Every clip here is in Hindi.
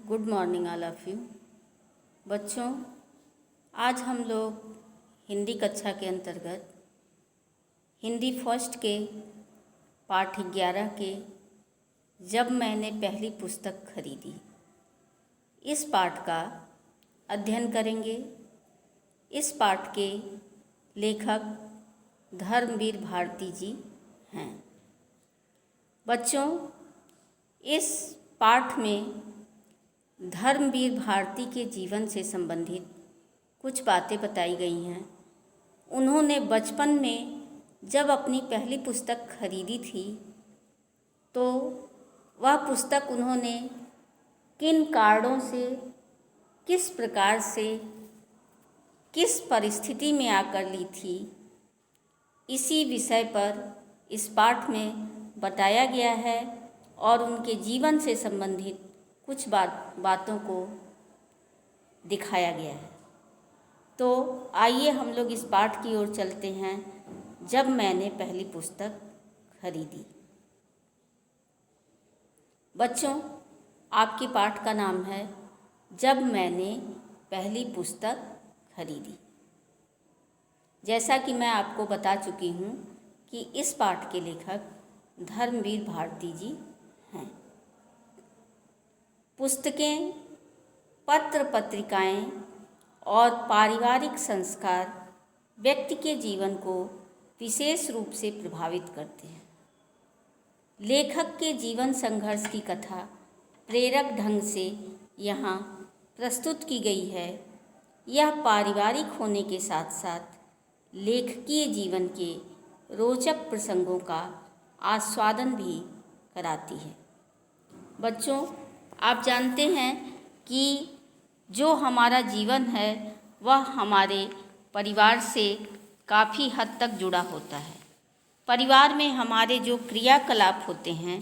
Good morning all of you. बच्चों, आज हम लोग हिंदी कक्षा के अंतर्गत हिंदी फर्स्ट के पाठ 11 के जब मैंने पहली पुस्तक खरीदी इस पाठ का अध्ययन करेंगे। इस पाठ के लेखक धर्मवीर भारती जी हैं। बच्चों, इस पाठ में धर्मवीर भारती के जीवन से संबंधित कुछ बातें बताई गई हैं। उन्होंने बचपन में जब अपनी पहली पुस्तक खरीदी थी तो वह पुस्तक उन्होंने किन कारणों से, किस प्रकार से, किस परिस्थिति में आकर ली थी, इसी विषय पर इस पाठ में बताया गया है और उनके जीवन से संबंधित कुछ बातों को दिखाया गया है। तो आइए हम लोग इस पाठ की ओर चलते हैं। जब मैंने पहली पुस्तक खरीदी। बच्चों, आपके पाठ का नाम है जब मैंने पहली पुस्तक खरीदी। जैसा कि मैं आपको बता चुकी हूँ कि इस पाठ के लेखक धर्मवीर भारती जी हैं। पुस्तकें, पत्र पत्रिकाएं और पारिवारिक संस्कार व्यक्ति के जीवन को विशेष रूप से प्रभावित करते हैं। लेखक के जीवन संघर्ष की कथा प्रेरक ढंग से यहाँ प्रस्तुत की गई है। यह पारिवारिक होने के साथ साथ लेखकीय जीवन के रोचक प्रसंगों का आस्वादन भी कराती है। बच्चों, आप जानते हैं कि जो हमारा जीवन है वह हमारे परिवार से काफ़ी हद तक जुड़ा होता है। परिवार में हमारे जो क्रियाकलाप होते हैं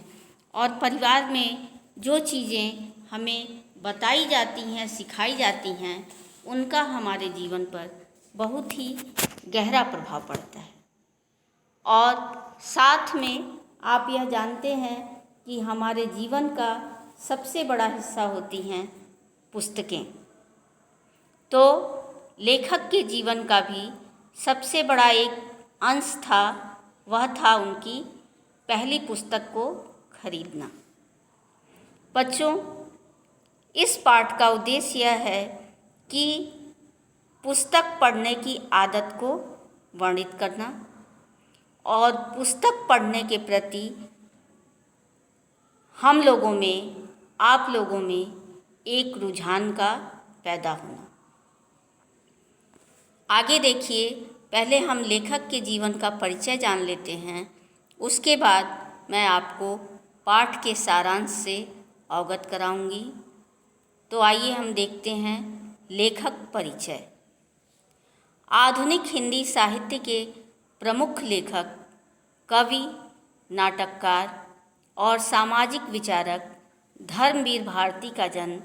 और परिवार में जो चीज़ें हमें बताई जाती हैं, सिखाई जाती हैं, उनका हमारे जीवन पर बहुत ही गहरा प्रभाव पड़ता है। और साथ में आप यह जानते हैं कि हमारे जीवन का सबसे बड़ा हिस्सा होती हैं पुस्तकें। तो लेखक के जीवन का भी सबसे बड़ा एक अंश था, वह था उनकी पहली पुस्तक को खरीदना। बच्चों, इस पाठ का उद्देश्य यह है कि पुस्तक पढ़ने की आदत को वर्णित करना और पुस्तक पढ़ने के प्रति हम लोगों में, आप लोगों में एक रुझान का पैदा होना। आगे देखिए, पहले हम लेखक के जीवन का परिचय जान लेते हैं, उसके बाद मैं आपको पाठ के सारांश से अवगत कराऊंगी। तो आइए हम देखते हैं लेखक परिचय। आधुनिक हिंदी साहित्य के प्रमुख लेखक, कवि, नाटककार और सामाजिक विचारक धर्मवीर भारती का जन्म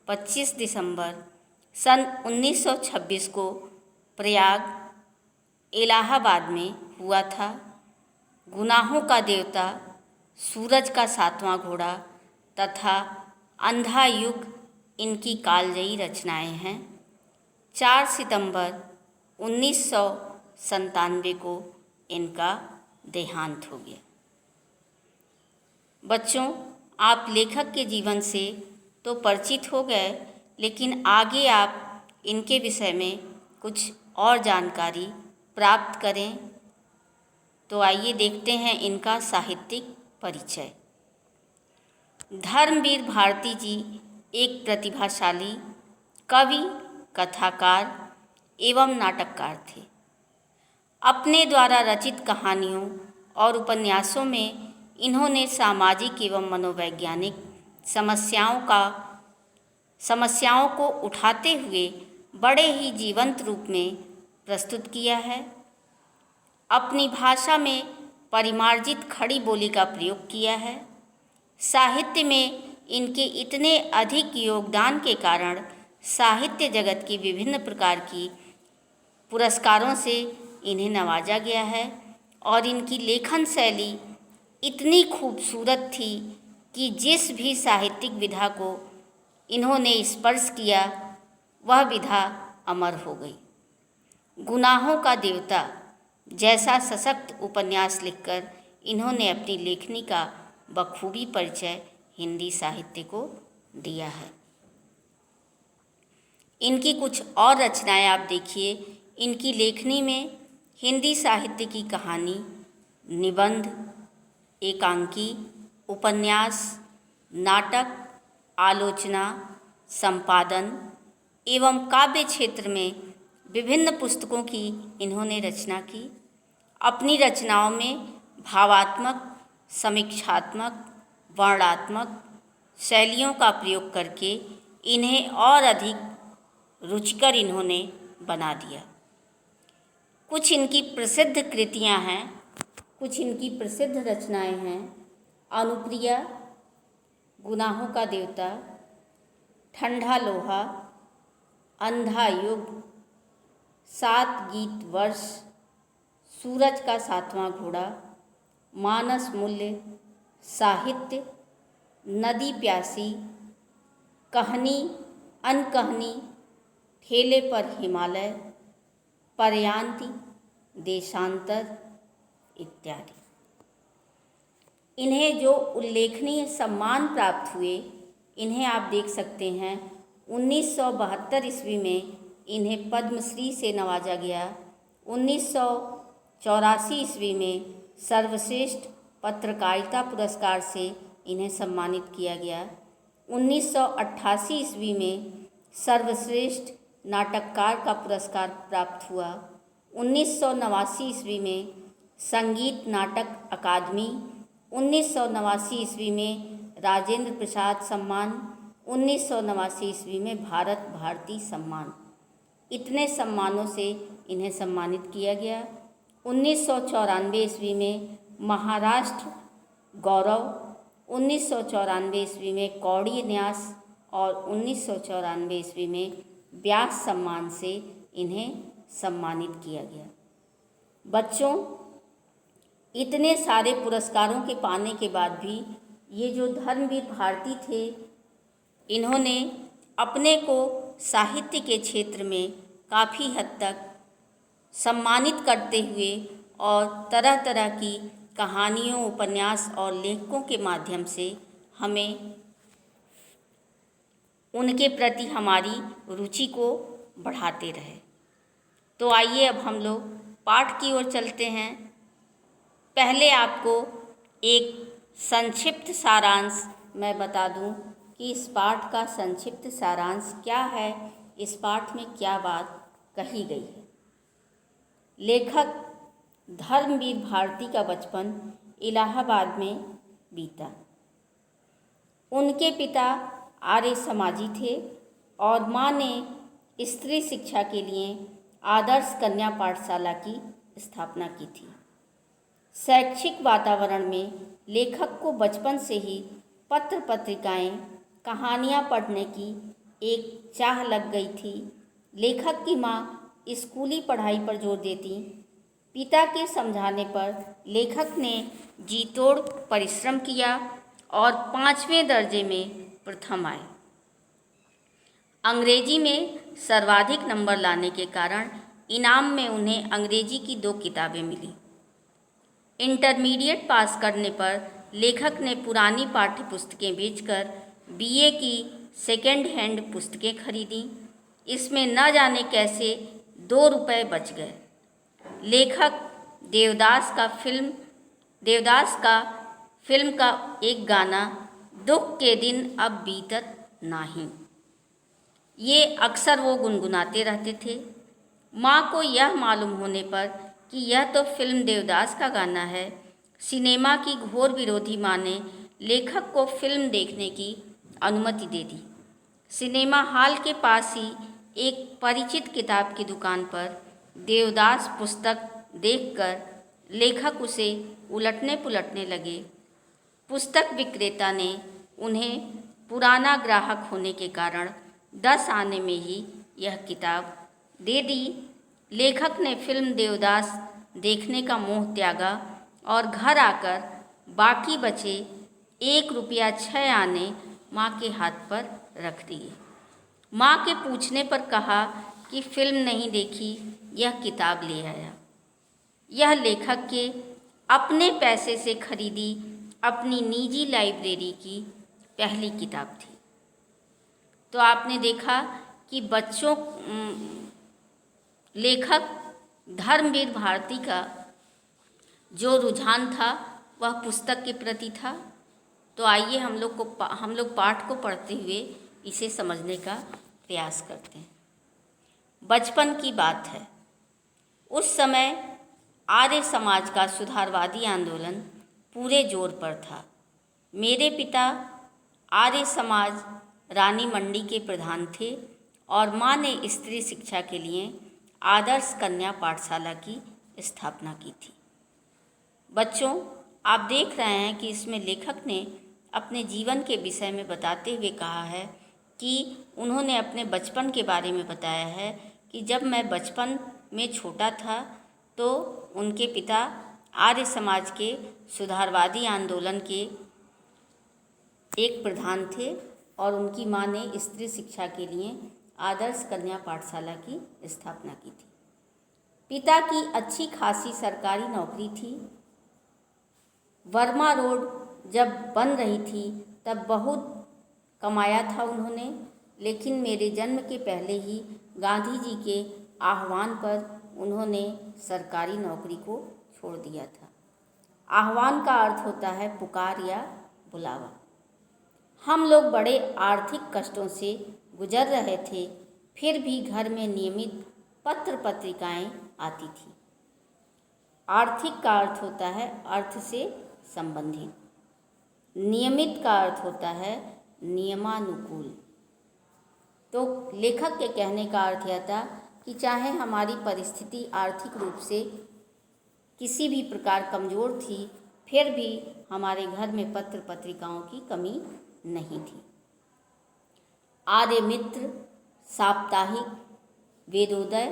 25 दिसंबर सन 1926 को प्रयाग, इलाहाबाद में हुआ था। गुनाहों का देवता, सूरज का 7वां घोड़ा तथा अंधा युग इनकी कालजयी रचनाएं हैं। 4 सितंबर 1997 को इनका देहांत हो गया। बच्चों, आप लेखक के जीवन से तो परिचित हो गए, लेकिन आगे आप इनके विषय में कुछ और जानकारी प्राप्त करें। तो आइए देखते हैं इनका साहित्यिक परिचय। धर्मवीर भारती जी एक प्रतिभाशाली कवि, कथाकार एवं नाटककार थे। अपने द्वारा रचित कहानियों और उपन्यासों में इन्होंने सामाजिक एवं मनोवैज्ञानिक समस्याओं को उठाते हुए बड़े ही जीवंत रूप में प्रस्तुत किया है। अपनी भाषा में परिमार्जित खड़ी बोली का प्रयोग किया है। साहित्य में इनके इतने अधिक योगदान के कारण साहित्य जगत की विभिन्न प्रकार की पुरस्कारों से इन्हें नवाजा गया है और इनकी लेखन शैली इतनी खूबसूरत थी कि जिस भी साहित्यिक विधा को इन्होंने स्पर्श किया वह विधा अमर हो गई। गुनाहों का देवता जैसा सशक्त उपन्यास लिखकर इन्होंने अपनी लेखनी का बखूबी परिचय हिंदी साहित्य को दिया है। इनकी कुछ और रचनाएं आप देखिए। इनकी लेखनी में हिंदी साहित्य की कहानी, निबंध, एकांकी, उपन्यास, नाटक, आलोचना, संपादन एवं काव्य क्षेत्र में विभिन्न पुस्तकों की इन्होंने रचना की। अपनी रचनाओं में भावात्मक, समीक्षात्मक, वर्णनात्मक शैलियों का प्रयोग करके इन्हें और अधिक रुचिकर इन्होंने बना दिया। कुछ इनकी प्रसिद्ध कृतियां हैं, कुछ इनकी प्रसिद्ध रचनाएं हैं। अनुप्रिया, गुनाहों का देवता, ठंडा लोहा, अंधा युग, 7 गीत वर्ष, सूरज का 7वां घोड़ा, मानस मूल्य, साहित्य, नदी प्यासी, कहानी अनकहानी, ठेले पर हिमालय, पर्यांति, देशांतर इत्यादि। इन्हें जो उल्लेखनीय सम्मान प्राप्त हुए इन्हें आप देख सकते हैं। 1972 ईस्वी में इन्हें पद्मश्री से नवाजा गया। 1984 ईस्वी में सर्वश्रेष्ठ पत्रकारिता पुरस्कार से इन्हें सम्मानित किया गया। 1988 ईस्वी में सर्वश्रेष्ठ नाटककार का पुरस्कार प्राप्त हुआ। 1989 ईस्वी में संगीत नाटक अकादमी, 1989 ईस्वी में राजेंद्र प्रसाद सम्मान, 1989 ईस्वी में भारत भारती सम्मान। इतने सम्मानों से इन्हें सम्मानित किया गया। 1994 ईस्वी में महाराष्ट्र गौरव, 1994 ईस्वी में कौड़ी न्यास और 1994 ईस्वी में व्यास सम्मान से इन्हें सम्मानित किया गया। बच्चों, इतने सारे पुरस्कारों के पाने के बाद भी ये जो धर्मवीर भारती थे, इन्होंने अपने को साहित्य के क्षेत्र में काफ़ी हद तक सम्मानित करते हुए और तरह तरह की कहानियों, उपन्यास और लेखकों के माध्यम से हमें उनके प्रति हमारी रुचि को बढ़ाते रहे। तो आइए अब हम लोग पाठ की ओर चलते हैं। पहले आपको एक संक्षिप्त सारांश मैं बता दूं कि इस पाठ का संक्षिप्त सारांश क्या है, इस पाठ में क्या बात कही गई है। लेखक धर्मवीर भारती का बचपन इलाहाबाद में बीता। उनके पिता आर्य समाजी थे और माँ ने स्त्री शिक्षा के लिए आदर्श कन्या पाठशाला की स्थापना की थी। शैक्षिक वातावरण में लेखक को बचपन से ही पत्र पत्रिकाएं, कहानियाँ पढ़ने की एक चाह लग गई थी। लेखक की माँ स्कूली पढ़ाई पर जोर देती। पिता के समझाने पर लेखक ने जी तोड़ परिश्रम किया और 5वें दर्जे में प्रथम आए। अंग्रेजी में सर्वाधिक नंबर लाने के कारण इनाम में उन्हें अंग्रेजी की 2 किताबें मिली। इंटरमीडिएट पास करने पर लेखक ने पुरानी पाठ्य पुस्तकें बेचकर बीए की सेकेंड हैंड पुस्तकें खरीदी। इसमें न जाने कैसे 2 रुपये बच गए। लेखक देवदास का फिल्म का एक गाना, दुख के दिन अब बीतत नाही, ये अक्सर वो गुनगुनाते रहते थे। माँ को यह मालूम होने पर कि यह तो फिल्म देवदास का गाना है, सिनेमा की घोर विरोधी माँ ने लेखक को फिल्म देखने की अनुमति दे दी। सिनेमा हॉल के पास ही एक परिचित किताब की दुकान पर देवदास पुस्तक देखकर लेखक उसे उलटने पुलटने लगे। पुस्तक विक्रेता ने उन्हें पुराना ग्राहक होने के कारण 10 आने में ही यह किताब दे दी। लेखक ने फिल्म देवदास देखने का मोह त्यागा और घर आकर बाकी बचे 1 रुपया 6 आने माँ के हाथ पर रख दिए। माँ के पूछने पर कहा कि फिल्म नहीं देखी, यह किताब ले आया। यह लेखक के अपने पैसे से खरीदी अपनी निजी लाइब्रेरी की पहली किताब थी। तो आपने देखा कि बच्चों लेखक धर्मवीर भारती का जो रुझान था वह पुस्तक के प्रति था। तो आइए हम लोग पाठ को पढ़ते हुए इसे समझने का प्रयास करते हैं। बचपन की बात है। उस समय आर्य समाज का सुधारवादी आंदोलन पूरे जोर पर था। मेरे पिता आर्य समाज रानी मंडी के प्रधान थे और माँ ने स्त्री शिक्षा के लिए आदर्श कन्या पाठशाला की स्थापना की थी। बच्चों, आप देख रहे हैं कि इसमें लेखक ने अपने जीवन के विषय में बताते हुए कहा है कि उन्होंने अपने बचपन के बारे में बताया है कि जब मैं बचपन में छोटा था तो उनके पिता आर्य समाज के सुधारवादी आंदोलन के एक प्रधान थे और उनकी माँ ने स्त्री शिक्षा के लिए आदर्श कन्या पाठशाला की स्थापना की थी। पिता की अच्छी खासी सरकारी नौकरी थी। वर्मा रोड जब बन रही थी तब बहुत कमाया था उन्होंने, लेकिन मेरे जन्म के पहले ही गांधी जी के आह्वान पर उन्होंने सरकारी नौकरी को छोड़ दिया था। आह्वान का अर्थ होता है पुकार या बुलावा। हम लोग बड़े आर्थिक कष्टों से गुजर रहे थे, फिर भी घर में नियमित पत्र पत्रिकाएं आती थी। आर्थिक का अर्थ होता है अर्थ से संबंधित। नियमित का अर्थ होता है नियमानुकूल। तो लेखक के कहने का अर्थ यह था कि चाहे हमारी परिस्थिति आर्थिक रूप से किसी भी प्रकार कमज़ोर थी, फिर भी हमारे घर में पत्र पत्रिकाओं की कमी नहीं थी। आर्य मित्र, साप्ताहिक, वेदोदय,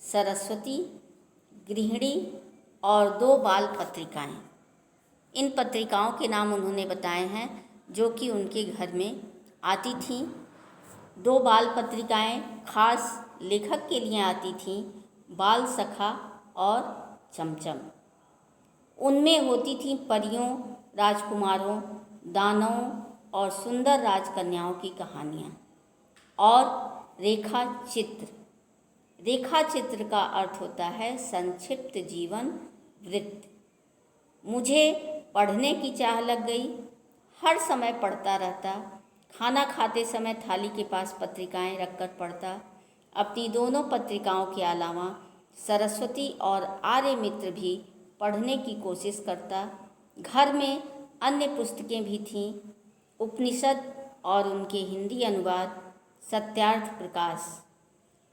सरस्वती, गृहिणी और 2 बाल पत्रिकाएं, इन पत्रिकाओं के नाम उन्होंने बताए हैं जो कि उनके घर में आती थीं। 2 बाल पत्रिकाएं खास लेखक के लिए आती थीं, बाल सखा और चमचम। उनमें होती थीं परियों, राजकुमारों, दानवों और सुंदर राजकन्याओं की कहानियाँ। और रेखा चित्र। रेखा चित्र का अर्थ होता है संक्षिप्त जीवन वृत्त। मुझे पढ़ने की चाह लग गई, हर समय पढ़ता रहता। खाना खाते समय थाली के पास पत्रिकाएं रखकर पढ़ता। अपनी दोनों पत्रिकाओं के अलावा सरस्वती और आर्य मित्र भी पढ़ने की कोशिश करता। घर में अन्य पुस्तकें भी थीं, उपनिषद और उनके हिंदी अनुवाद, सत्यार्थ प्रकाश।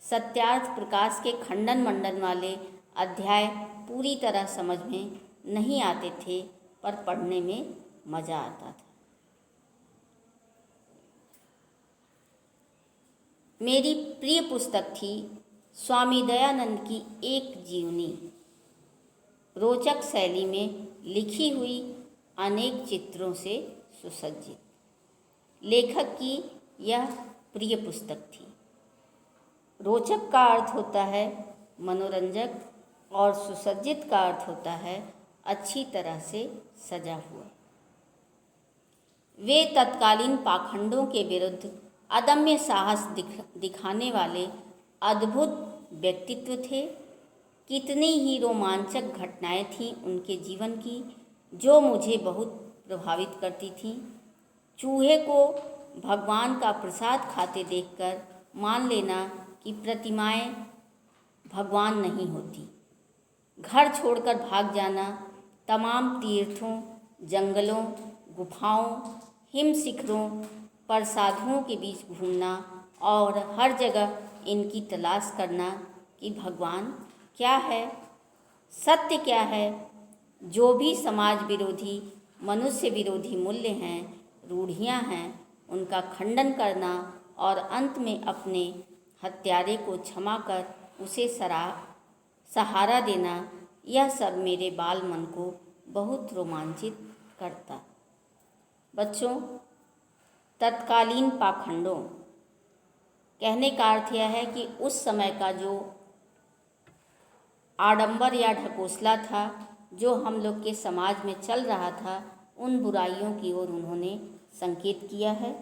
सत्यार्थ प्रकाश के खंडन मंडन वाले अध्याय पूरी तरह समझ में नहीं आते थे, पर पढ़ने में मज़ा आता था। मेरी प्रिय पुस्तक थी स्वामी दयानंद की एक जीवनी, रोचक शैली में लिखी हुई, अनेक चित्रों से सुसज्जित। लेखक की यह प्रिय पुस्तक थी। रोचक का अर्थ होता है मनोरंजक और सुसज्जित का अर्थ होता है अच्छी तरह से सजा हुआ। वे तत्कालीन पाखंडों के विरुद्ध अदम्य साहस दिखाने वाले अद्भुत व्यक्तित्व थे। कितनी ही रोमांचक घटनाएं थीं उनके जीवन की जो मुझे बहुत प्रभावित करती थीं। चूहे को भगवान का प्रसाद खाते देखकर मान लेना कि प्रतिमाएं भगवान नहीं होती, घर छोड़कर भाग जाना, तमाम तीर्थों, जंगलों, गुफाओं, हिम शिखरों पर साधुओं के बीच घूमना और हर जगह इनकी तलाश करना कि भगवान क्या है, सत्य क्या है। जो भी समाज विरोधी, मनुष्य विरोधी मूल्य हैं, रूढ़ियाँ हैं, उनका खंडन करना और अंत में अपने हत्यारे को क्षमा कर उसे सहारा देना, यह सब मेरे बाल मन को बहुत रोमांचित करता। बच्चों, तत्कालीन पाखंडों। कहने का अर्थ यह है कि उस समय का जो आडंबर या ढकोसला था, जो हम लोग के समाज में चल रहा था, उन बुराइयों की ओर उन्होंने संकेत किया है।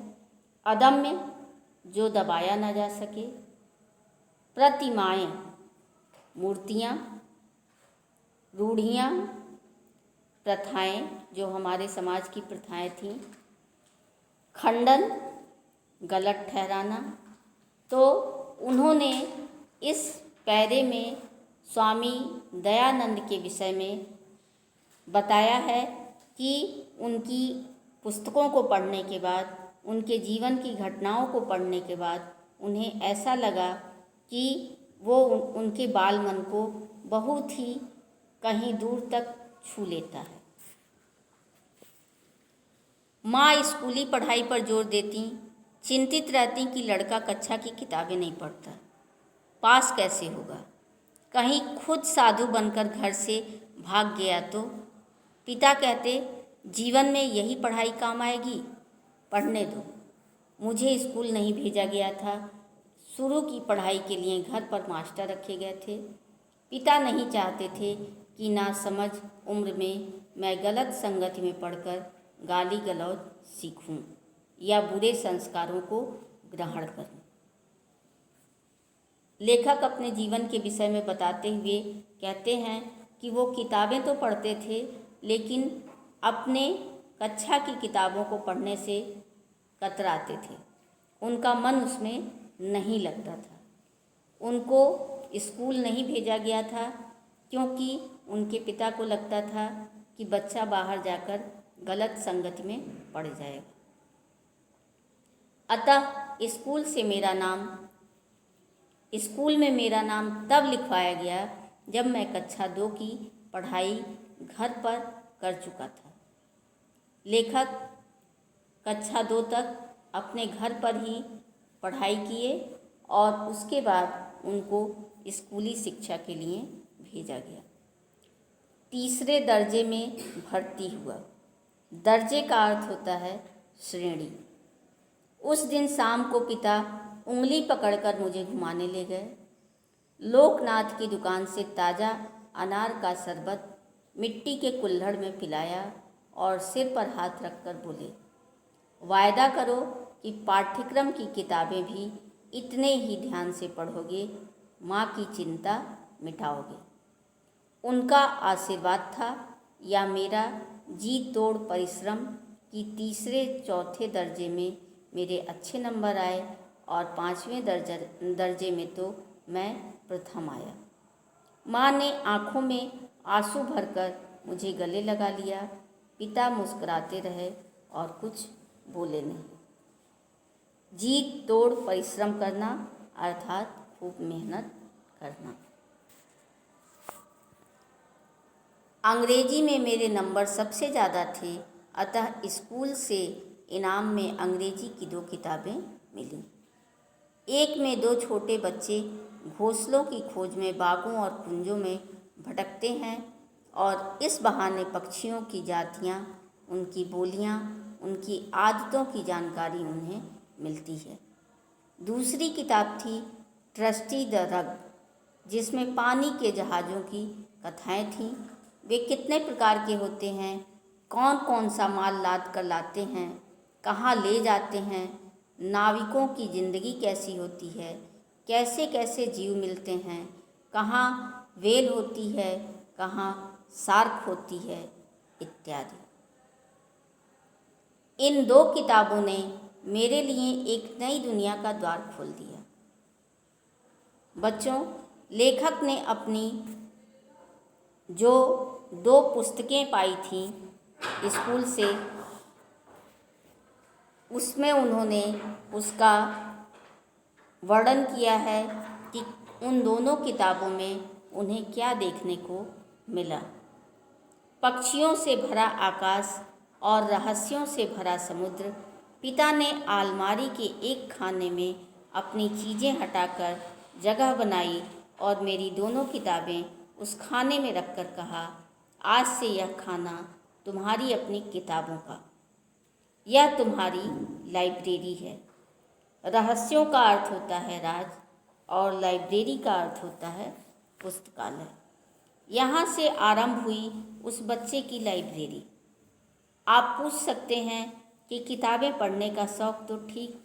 अदम्य, जो दबाया न जा सके। प्रतिमाएं, मूर्तियाँ, रूढ़ियाँ, प्रथाएं, जो हमारे समाज की प्रथाएं थीं। खंडन, गलत ठहराना। तो उन्होंने इस पैरे में स्वामी दयानंद के विषय में बताया है कि उनकी पुस्तकों को पढ़ने के बाद, उनके जीवन की घटनाओं को पढ़ने के बाद उन्हें ऐसा लगा कि वो उनके बाल मन को बहुत ही कहीं दूर तक छू लेता है। माँ स्कूली पढ़ाई पर जोर देती, चिंतित रहती कि लड़का कक्षा की किताबें नहीं पढ़ता, पास कैसे होगा, कहीं खुद साधु बनकर घर से भाग गया तो। पिता कहते, जीवन में यही पढ़ाई काम आएगी, पढ़ने दो। मुझे स्कूल नहीं भेजा गया था, शुरू की पढ़ाई के लिए घर पर मास्टर रखे गए थे। पिता नहीं चाहते थे कि नासमझ उम्र में मैं गलत संगति में पढ़कर गाली गलौज सीखूं या बुरे संस्कारों को ग्रहण करूं। लेखक अपने जीवन के विषय में बताते हुए कहते हैं कि वो किताबें तो पढ़ते थे, लेकिन अपने कक्षा की किताबों को पढ़ने से कतराते थे। उनका मन उसमें नहीं लगता था। उनको स्कूल नहीं भेजा गया था क्योंकि उनके पिता को लगता था कि बच्चा बाहर जाकर गलत संगति में पड़ जाएगा। अतः स्कूल में मेरा नाम तब लिखवाया गया जब मैं कक्षा 2 की पढ़ाई घर पर कर चुका था। लेखक कक्षा 2 तक अपने घर पर ही पढ़ाई किए और उसके बाद उनको स्कूली शिक्षा के लिए भेजा गया। तीसरे दर्जे में भर्ती हुआ। दर्जे का अर्थ होता है श्रेणी। उस दिन शाम को पिता उंगली पकड़कर मुझे घुमाने ले गए। लोकनाथ की दुकान से ताज़ा अनार का शरबत मिट्टी के कुल्हड़ में पिलाया और सिर पर हाथ रखकर बोले, वायदा करो कि पाठ्यक्रम की किताबें भी इतने ही ध्यान से पढ़ोगे, माँ की चिंता मिटाओगे। उनका आशीर्वाद था या मेरा जी तोड़ परिश्रम कि तीसरे चौथे दर्जे में मेरे अच्छे नंबर आए और 5वें दर्जे में तो मैं प्रथम आया। माँ ने आँखों में आंसू भरकर मुझे गले लगा लिया। पिता मुस्कुराते रहे और कुछ बोले नहीं। जी तोड़ परिश्रम करना अर्थात खूब मेहनत करना। अंग्रेजी में मेरे नंबर सबसे ज़्यादा थे, अतः स्कूल से इनाम में अंग्रेजी की 2 किताबें मिलीं। एक में 2 छोटे बच्चे घोंसलों की खोज में बागों और कुंजों में भटकते हैं और इस बहाने पक्षियों की जातियाँ, उनकी बोलियाँ, उनकी आदतों की जानकारी उन्हें मिलती है। दूसरी किताब थी ट्रस्टी द रग, जिसमें पानी के जहाज़ों की कथाएं थीं। वे कितने प्रकार के होते हैं, कौन कौन सा माल लाद कर लाते हैं, कहाँ ले जाते हैं, नाविकों की ज़िंदगी कैसी होती है, कैसे कैसे जीव मिलते हैं, कहाँ व्हेल होती है, कहाँ शार्क होती है, इत्यादि। इन 2 किताबों ने मेरे लिए एक नई दुनिया का द्वार खोल दिया। बच्चों, लेखक ने अपनी जो 2 पुस्तकें पाई थीं स्कूल से, उसमें उन्होंने उसका वर्णन किया है कि उन दोनों किताबों में उन्हें क्या देखने को मिला। पक्षियों से भरा आकाश और रहस्यों से भरा समुद्र। पिता ने अलमारी के एक खाने में अपनी चीज़ें हटाकर जगह बनाई और मेरी दोनों किताबें उस खाने में रखकर कहा, आज से यह खाना तुम्हारी अपनी किताबों का, यह तुम्हारी लाइब्रेरी है। रहस्यों का अर्थ होता है राज और लाइब्रेरी का अर्थ होता है पुस्तकालय। यहाँ से आरंभ हुई उस बच्चे की लाइब्रेरी। आप पूछ सकते हैं कि किताबें पढ़ने का शौक़ तो ठीक,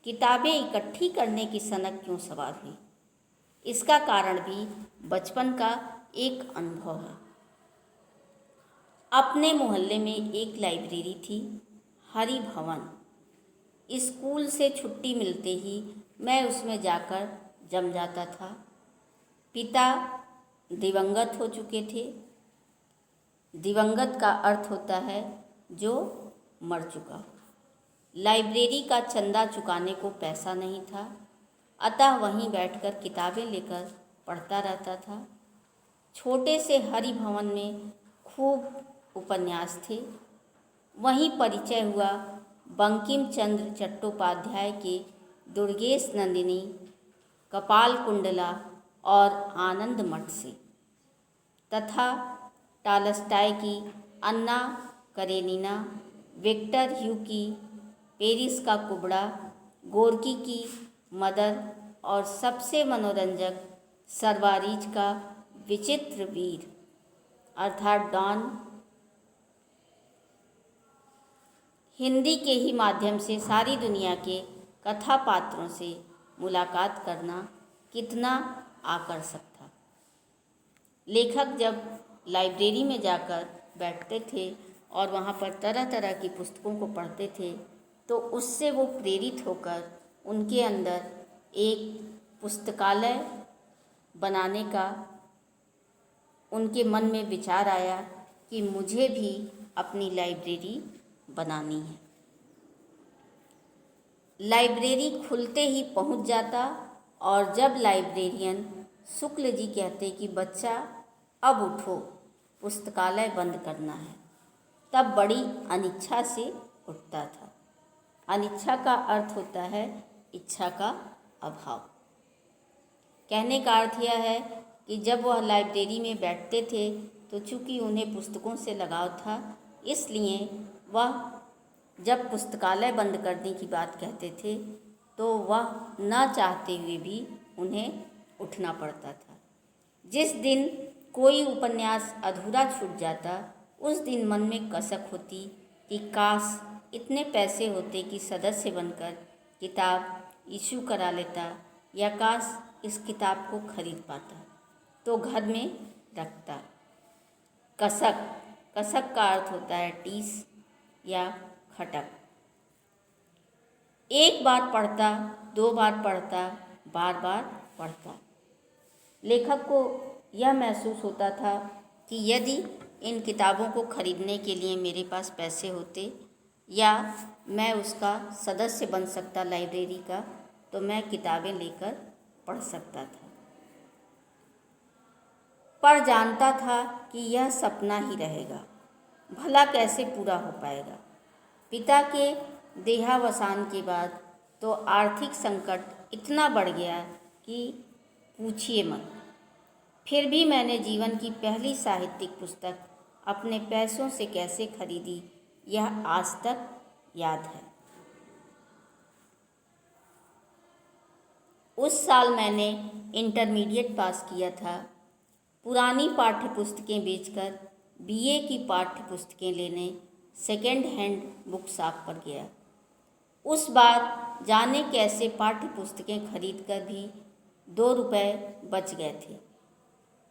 किताबें इकट्ठी करने की सनक क्यों सवार हुई? इसका कारण भी बचपन का एक अनुभव है। अपने मोहल्ले में एक लाइब्रेरी थी, हरि भवन। स्कूल से छुट्टी मिलते ही मैं उसमें जाकर जम जाता था। पिता दिवंगत हो चुके थे। दिवंगत का अर्थ होता है जो मर चुका। लाइब्रेरी का चंदा चुकाने को पैसा नहीं था, अतः वहीं बैठकर किताबें लेकर पढ़ता रहता था। छोटे से हरि भवन में खूब उपन्यास थे। वहीं परिचय हुआ बंकिम चंद्र चट्टोपाध्याय के दुर्गेश नंदिनी, कपाल कुंडला और आनंद मठ से, तथा टॉलस्टॉय की अन्ना करेनिना, विक्टर ह्यू की पेरिस का कुबड़ा, गोर्की की मदर और सबसे मनोरंजक सरवारीज का विचित्र वीर अर्थात डॉन। हिंदी के ही माध्यम से सारी दुनिया के कथा पात्रों से मुलाकात करना कितना आकर्षक था। लेखक जब लाइब्रेरी में जाकर बैठते थे और वहाँ पर तरह तरह की पुस्तकों को पढ़ते थे तो उससे वो प्रेरित होकर उनके अंदर एक पुस्तकालय बनाने का उनके मन में विचार आया कि मुझे भी अपनी लाइब्रेरी बनानी है। लाइब्रेरी खुलते ही पहुंच जाता और जब लाइब्रेरियन शुक्ल जी कहते कि बच्चा अब उठो, पुस्तकालय बंद करना है, तब बड़ी अनिच्छा से उठता था। अनिच्छा का अर्थ होता है इच्छा का अभाव। कहने का अर्थ यह है कि जब वह लाइब्रेरी में बैठते थे तो चूँकि उन्हें पुस्तकों से लगाव था, इसलिए वह जब पुस्तकालय बंद करने की बात कहते थे तो वह न चाहते हुए भी उन्हें उठना पड़ता था। जिस दिन कोई उपन्यास अधूरा छूट जाता उस दिन मन में कसक होती कि काश इतने पैसे होते कि सदस्य बनकर किताब इशू करा लेता, या काश इस किताब को खरीद पाता तो घर में रखता। कसक, कसक का अर्थ होता है टीस या खटक। एक बार पढ़ता, दो बार पढ़ता, बार बार पढ़ता। लेखक को यह महसूस होता था कि यदि इन किताबों को खरीदने के लिए मेरे पास पैसे होते या मैं उसका सदस्य बन सकता लाइब्रेरी का, तो मैं किताबें लेकर पढ़ सकता था। पर जानता था कि यह सपना ही रहेगा, भला कैसे पूरा हो पाएगा। पिता के देहावसान के बाद तो आर्थिक संकट इतना बढ़ गया कि पूछिए मत। फिर भी मैंने जीवन की पहली साहित्यिक पुस्तक अपने पैसों से कैसे खरीदी, यह आज तक याद है। उस साल मैंने इंटरमीडिएट पास किया था। पुरानी पाठ्य पुस्तकें बेचकर बीए की पाठ्य पुस्तकें लेने सेकेंड हैंड बुक शॉप पर गया। उस बार जाने कैसे पाठ्य पुस्तकें खरीद कर भी 2 रुपए बच गए थे।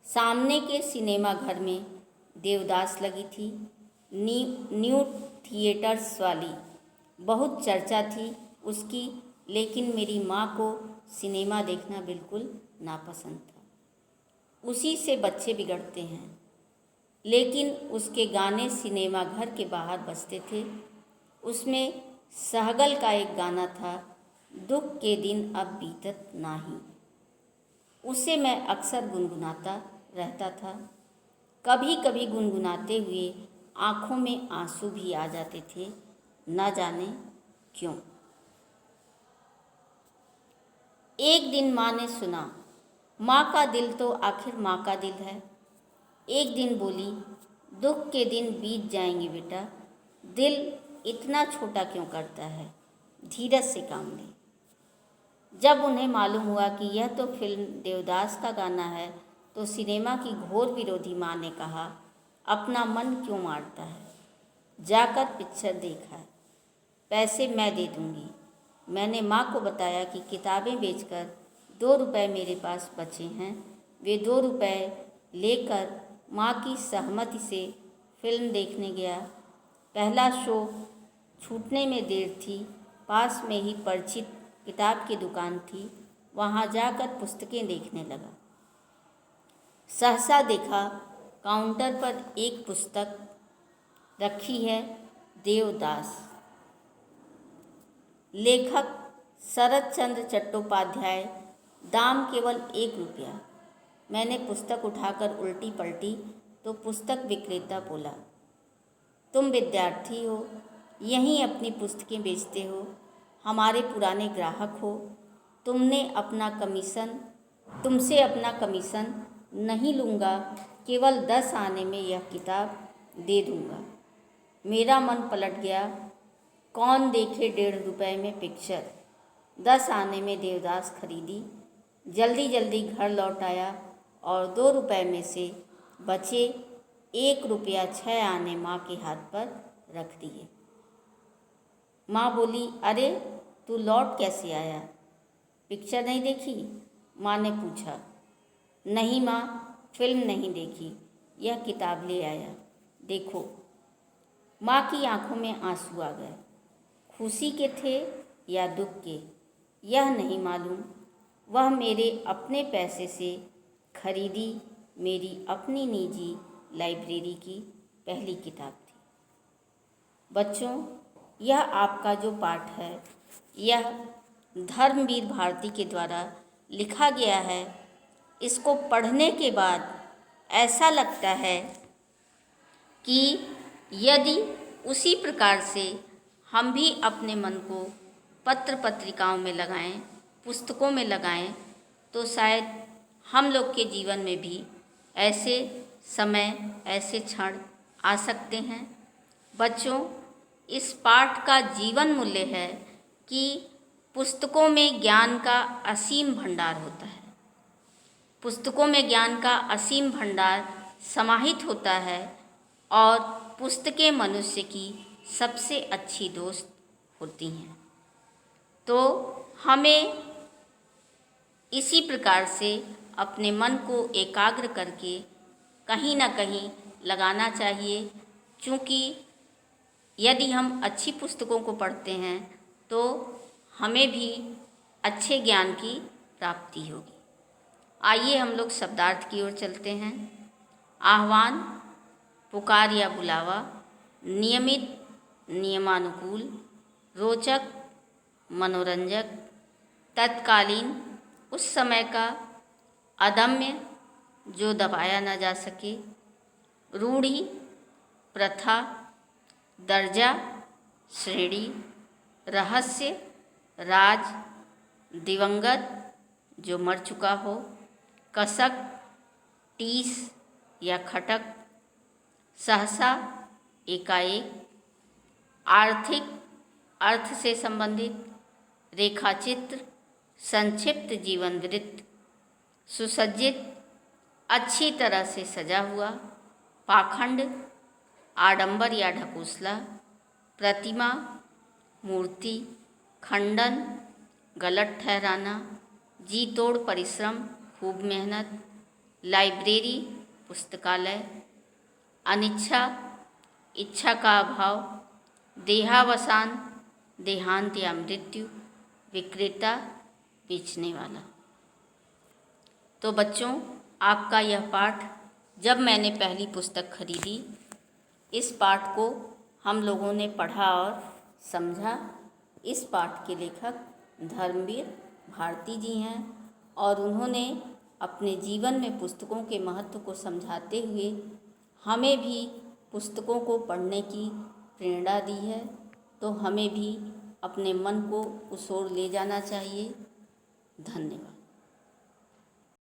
सामने के सिनेमा घर में देवदास लगी थी, न्यू थिएटर्स वाली। बहुत चर्चा थी उसकी, लेकिन मेरी माँ को सिनेमा देखना बिल्कुल नापसंद था। उसी से बच्चे बिगड़ते हैं। लेकिन उसके गाने सिनेमा घर के बाहर बजते थे। उसमें सहगल का एक गाना था, दुख के दिन अब बीतत नाही। उसे मैं अक्सर गुनगुनाता रहता था। कभी कभी गुनगुनाते हुए आँखों में आंसू भी आ जाते थे, न जाने क्यों। एक दिन माँ ने सुना, माँ का दिल तो आखिर माँ का दिल है। एक दिन बोली, दुख के दिन बीत जाएंगे बेटा, दिल इतना छोटा क्यों करता है, धीरज से काम लें। जब उन्हें मालूम हुआ कि यह तो फिल्म देवदास का गाना है, तो सिनेमा की घोर विरोधी माँ ने कहा, अपना मन क्यों मारता है, जाकर पिक्चर देखा है, पैसे मैं दे दूँगी। मैंने माँ को बताया कि किताबें बेचकर 2 रुपए मेरे पास बचे हैं। वे 2 रुपए लेकर माँ की सहमति से फिल्म देखने गया। पहला शो छूटने में देर थी। पास में ही परिचित किताब की दुकान थी, वहाँ जाकर पुस्तकें देखने लगा। सहसा देखा काउंटर पर एक पुस्तक रखी है, देवदास, लेखक शरत चंद्र चट्टोपाध्याय, दाम केवल 1 रुपया। मैंने पुस्तक उठाकर उल्टी पलटी तो पुस्तक विक्रेता बोला, तुम विद्यार्थी हो, यहीं अपनी पुस्तकें बेचते हो, हमारे पुराने ग्राहक हो, तुमसे अपना कमीशन नहीं लूँगा, केवल 10 आने में यह किताब दे दूँगा। मेरा मन पलट गया। कौन देखे 1.5 रुपए में पिक्चर। 10 आने में देवदास खरीदी। जल्दी जल्दी घर लौट आया और 2 रुपए में से बचे 1 रुपया 6 आने माँ के हाथ पर रख दिए। माँ बोली, अरे तू लौट कैसे आया, पिक्चर नहीं देखी? माँ ने पूछा। नहीं माँ, फिल्म नहीं देखी, यह किताब ले आया, देखो। माँ की आंखों में आंसू आ गए। खुशी के थे या दुख के, यह नहीं मालूम। वह मेरे अपने पैसे से खरीदी मेरी अपनी निजी लाइब्रेरी की पहली किताब थी। बच्चों, यह आपका जो पाठ है, यह धर्मवीर भारती के द्वारा लिखा गया है। इसको पढ़ने के बाद ऐसा लगता है कि यदि उसी प्रकार से हम भी अपने मन को पत्र पत्रिकाओं में लगाएं, पुस्तकों में लगाएं, तो शायद हम लोग के जीवन में भी ऐसे समय, ऐसे क्षण आ सकते हैं। बच्चों, इस पाठ का जीवन मूल्य है कि पुस्तकों में ज्ञान का असीम भंडार होता है। पुस्तकों में ज्ञान का असीम भंडार समाहित होता है और पुस्तकें मनुष्य की सबसे अच्छी दोस्त होती हैं। तो हमें इसी प्रकार से अपने मन को एकाग्र करके कहीं ना कहीं लगाना चाहिए, क्योंकि यदि हम अच्छी पुस्तकों को पढ़ते हैं तो हमें भी अच्छे ज्ञान की प्राप्ति होगी। आइए हम लोग शब्दार्थ की ओर चलते हैं। आह्वान, पुकार या बुलावा, नियमित, नियमानुकूल, रोचक, मनोरंजक, तत्कालीन, उस समय का, अदम्य, जो दबाया न जा सके, रूढ़ि, प्रथा, दर्जा, श्रेणी, रहस्य, राज, दिवंगत, जो मर चुका हो, कसक, टीस या खटक, सहसा, एकाएक, आर्थिक, अर्थ से संबंधित, रेखाचित्र, संक्षिप्त जीवन वृत्त, सुसज्जित, अच्छी तरह से सजा हुआ, पाखंड, आडंबर या ढकोसला, प्रतिमा, मूर्ति, खंडन, गलत ठहराना, जी तोड़ परिश्रम, खूब मेहनत, लाइब्रेरी, पुस्तकालय, अनिच्छा, इच्छा का अभाव, देहावसान, देहांत या मृत्यु, विक्रेता, बेचने वाला। तो बच्चों, आपका यह पाठ, जब मैंने पहली पुस्तक खरीदी, इस पाठ को हम लोगों ने पढ़ा और समझा। इस पाठ के लेखक धर्मवीर भारती जी हैं और उन्होंने अपने जीवन में पुस्तकों के महत्व को समझाते हुए हमें भी पुस्तकों को पढ़ने की प्रेरणा दी है। तो हमें भी अपने मन को उस ओर ले जाना चाहिए। धन्यवाद।